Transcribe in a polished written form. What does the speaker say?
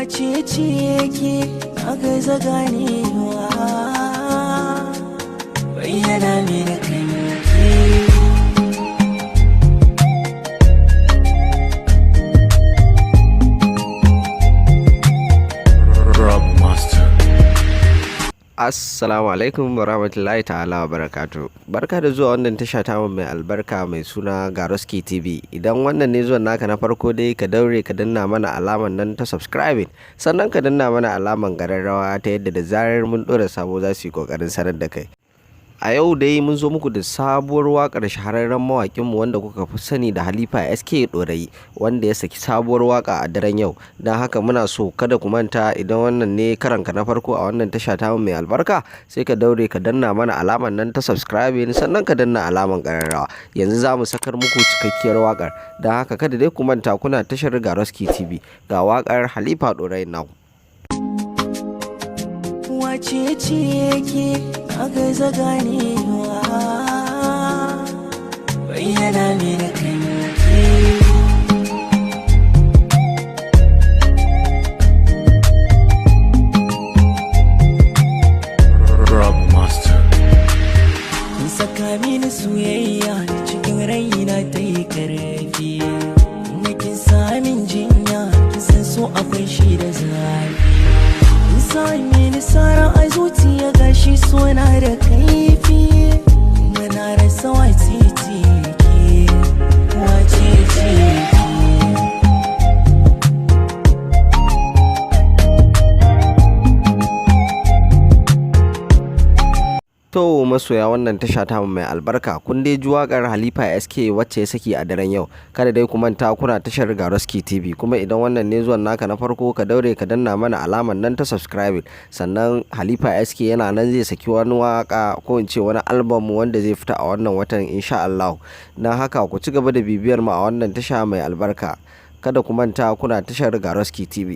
wace ce yake na gaza ganewa bayyana mini kanki. Assalamu alaikum warahmatullahi ta'ala wa barakatuh. Barka da zuwa wannan tasha ta mai albarka mai suna Garoski TV. Idan wannan ne zuwan naka na farko dai ka daure ka danna mana alaman nan ta subscribing, sannan ka danna mana alaman gararrawa ta yadda da zarar mun dora sabo za su yi kokarin sanar da kai. A yau dai mun zo muku da sabuwar wakar shahararren mawakinmu wanda kuka fi sani da Halifa Dorayi, wanda ya saki sabuwar waka a daren yau. Don haka muna so kada ku manta, idan wannan ne karanka na farko a wannan tasha ta mai albarka, sai ka daure ka danna mana alaman nan ta subscribing, sannan ka danna alaman kararrawa. Yanzu za mu sakar muku cikakkiyar wakar. Don haka kada dai ku manta, kuna tashar Garoski TV. Ga wakar Halifa Dorayi naku. Wace ce yake na gaza ganewa bayyana mini kanki. Kin saka mini soyayya cikin raina ta yi karfi, kuma kin sa min jinya, kin san so akwai shi da zafi. Sami nisara a zuciya gashi suna da kaifi, muna rasa wace ce ke, wace ce ke. To masoya wannan tasha ta mai albarka, kun dai ji wakar Halifa wacce ya saki a daren yau. Kada dai ku manta, kuna tashar Garoski TV, kuma idan wannan ne zuwan naka na farko ka daure ka danna mana alaman nan ta subscribe. Sannan Halifa yana nan zai saki wani waka ko in ce wani album wanda zai fita a wannan watan insha Allah. Dan haka ku ci gaba da bibiyar mu a wannan tasha mai albarka. Kada ku manta, kuna tashar Garoski TV.